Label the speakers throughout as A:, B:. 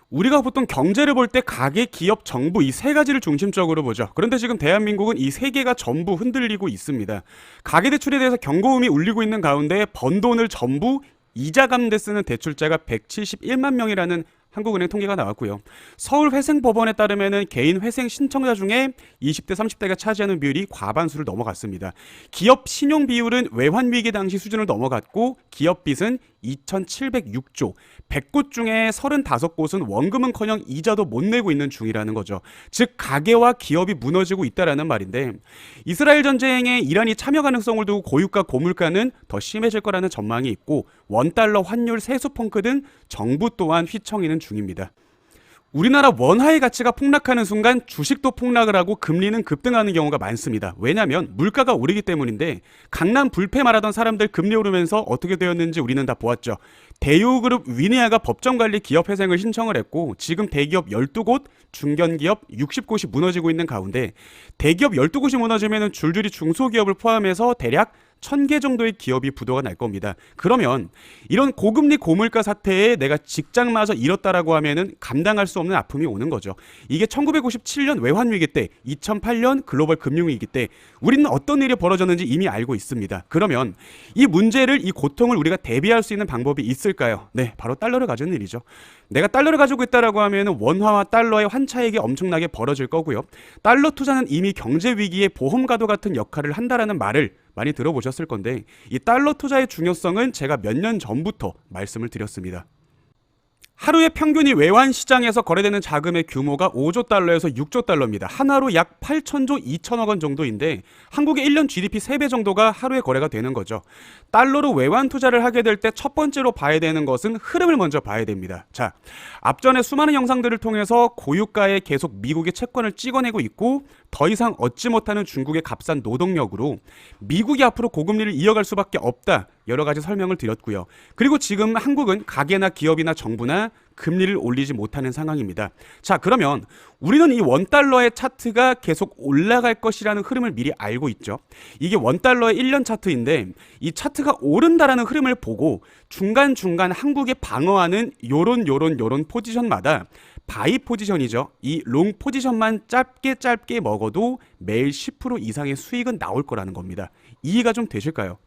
A: 우리가 보통 경제를 볼 때 가계, 기업, 정부 이 세 가지를 중심적으로 보죠. 그런데 지금 대한민국은 이 세 개가 전부 흔들리고 있습니다. 가계대출에 대해서 경고음이 울리고 있는 가운데 번 돈을 전부 이자 갚는 쓰는 대출자가 171만 명이라는 한국은행 통계가 나왔고요. 서울회생법원에 따르면 개인 회생 신청자 중에 20대, 30대가 차지하는 비율이 과반수를 넘어갔습니다. 기업 신용 비율은 외환위기 당시 수준을 넘어갔고 기업 빚은 2,706조, 100곳 중에 35곳은 원금은커녕 이자도 못 내고 있는 중이라는 거죠. 즉 가계와 기업이 무너지고 있다라는 말인데, 이스라엘 전쟁에 이란이 참여 가능성을 두고 고유가 고물가는 더 심해질 거라는 전망이 있고, 원달러 환율 세수 펑크 등 정부 또한 휘청이는 중입니다. 우리나라 원화의 가치가 폭락하는 순간 주식도 폭락을 하고 금리는 급등하는 경우가 많습니다. 왜냐하면 물가가 오르기 때문인데, 강남 불패 말하던 사람들 금리 오르면서 어떻게 되었는지 우리는 다 보았죠. 대우그룹 위니아가 법정관리 기업 회생을 신청을 했고, 지금 대기업 12곳, 중견기업 60곳이 무너지고 있는 가운데, 대기업 12곳이 무너지면 줄줄이 중소기업을 포함해서 대략 1,000개 정도의 기업이 부도가 날 겁니다. 그러면 이런 고금리 고물가 사태에 내가 직장마저 잃었다라고 하면은 감당할 수 없는 아픔이 오는 거죠. 이게 1957년 외환위기 때, 2008년 글로벌 금융위기 때 우리는 어떤 일이 벌어졌는지 이미 알고 있습니다. 그러면 이 문제를, 이 고통을 우리가 대비할 수 있는 방법이 있을까요? 네, 바로 달러를 가지는 일이죠. 내가 달러를 가지고 있다라고 하면 원화와 달러의 환차익이 엄청나게 벌어질 거고요. 달러 투자는 이미 경제 위기의 보험가도 같은 역할을 한다라는 말을 많이 들어보셨을 건데, 이 달러 투자의 중요성은 제가 몇 년 전부터 말씀을 드렸습니다. 하루의 평균이 외환 시장에서 거래되는 자금의 규모가 5조 달러에서 6조 달러입니다. 하나로 약 8천조 2천억 원 정도인데, 한국의 1년 GDP 3배 정도가 하루에 거래가 되는 거죠. 달러로 외환 투자를 하게 될 때 첫 번째로 봐야 되는 것은 흐름을 먼저 봐야 됩니다. 자, 앞전에 수많은 영상들을 통해서 고유가에 계속 미국의 채권을 찍어내고 있고, 더 이상 얻지 못하는 중국의 값싼 노동력으로 미국이 앞으로 고금리를 이어갈 수밖에 없다, 여러 가지 설명을 드렸고요. 그리고 지금 한국은 가계나 기업이나 정부나 금리를 올리지 못하는 상황입니다. 자, 그러면 우리는 이 원달러의 차트가 계속 올라갈 것이라는 흐름을 미리 알고 있죠. 이게 원달러의 1년 차트인데, 이 차트가 오른다라는 흐름을 보고 중간중간 한국에 방어하는 요런 포지션마다 바이 포지션이죠. 이 롱 포지션만 짧게 먹어도 매일 10% 이상의 수익은 나올 거라는 겁니다. 이해가 좀 되실까요?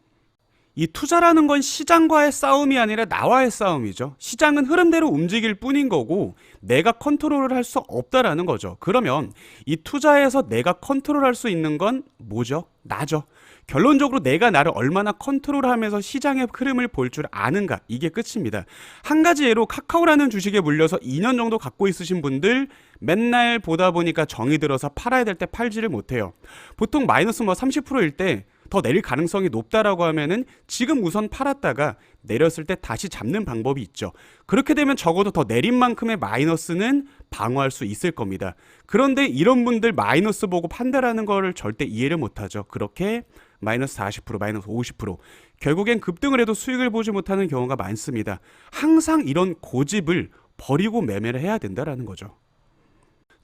A: 이 투자라는 건 시장과의 싸움이 아니라 나와의 싸움이죠. 시장은 흐름대로 움직일 뿐인 거고 내가 컨트롤을 할 수 없다라는 거죠. 그러면 이 투자에서 내가 컨트롤할 수 있는 건 뭐죠? 나죠. 결론적으로 내가 나를 얼마나 컨트롤하면서 시장의 흐름을 볼 줄 아는가, 이게 끝입니다. 한 가지 예로 카카오라는 주식에 물려서 2년 정도 갖고 있으신 분들, 맨날 보다 보니까 정이 들어서 팔아야 될 때 팔지를 못해요. 보통 마이너스 30%일 때 더 내릴 가능성이 높다라고 하면은 지금 우선 팔았다가 내렸을 때 다시 잡는 방법이 있죠. 그렇게 되면 적어도 더 내린 만큼의 마이너스는 방어할 수 있을 겁니다. 그런데 이런 분들 마이너스 보고 판단하는 거를 절대 이해를 못하죠. 그렇게 마이너스 40%, 마이너스 50%, 결국엔 급등을 해도 수익을 보지 못하는 경우가 많습니다. 항상 이런 고집을 버리고 매매를 해야 된다라는 거죠.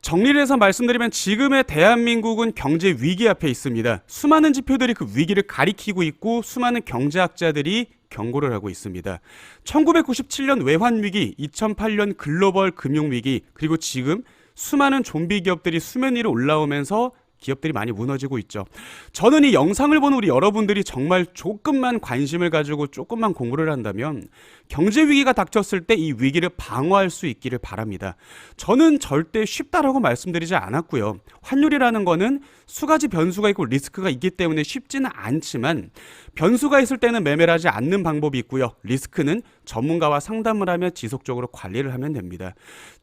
A: 정리를 해서 말씀드리면 지금의 대한민국은 경제 위기 앞에 있습니다. 수많은 지표들이 그 위기를 가리키고 있고 수많은 경제학자들이 경고를 하고 있습니다. 1997년 외환위기, 2008년 글로벌 금융위기, 그리고 지금 수많은 좀비 기업들이 수면 위로 올라오면서 기업들이 많이 무너지고 있죠. 저는 이 영상을 보는 우리 여러분들이 정말 조금만 관심을 가지고 조금만 공부를 한다면 경제 위기가 닥쳤을 때 이 위기를 방어할 수 있기를 바랍니다. 저는 절대 쉽다라고 말씀드리지 않았고요. 환율이라는 거는 수가지 변수가 있고 리스크가 있기 때문에 쉽지는 않지만, 변수가 있을 때는 매매를 하지 않는 방법이 있고요. 리스크는 전문가와 상담을 하며 지속적으로 관리를 하면 됩니다.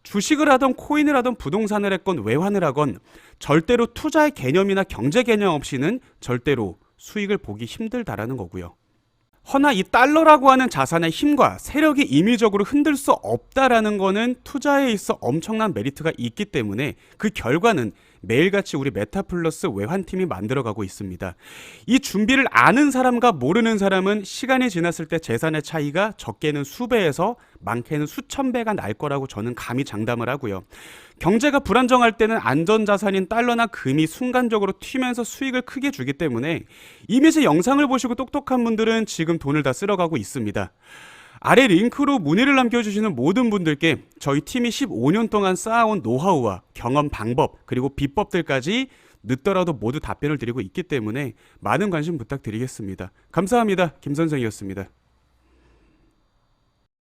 A: 주식을 하던 코인을 하던 부동산을 했건 외환을 하건 절대로 투자의 개념이나 경제 개념 없이는 절대로 수익을 보기 힘들다라는 거고요. 허나 이 달러라고 하는 자산의 힘과 세력이 임의적으로 흔들 수 없다라는 거는 투자에 있어 엄청난 메리트가 있기 때문에 그 결과는 매일같이 우리 메타플러스 외환팀이 만들어가고 있습니다. 이 준비를 아는 사람과 모르는 사람은 시간이 지났을 때 재산의 차이가 적게는 수배에서 많게는 수천 배가 날 거라고 저는 감히 장담을 하고요. 경제가 불안정할 때는 안전자산인 달러나 금이 순간적으로 튀면서 수익을 크게 주기 때문에 이미 제 영상을 보시고 똑똑한 분들은 지금 돈을 다 쓸어가고 있습니다. 아래 링크로 문의를 남겨주시는 모든 분들께 저희 팀이 15년 동안 쌓아온 노하우와 경험 방법 그리고 비법들까지 늦더라도 모두 답변을 드리고 있기 때문에 많은 관심 부탁드리겠습니다. 감사합니다. 김 선생이었습니다.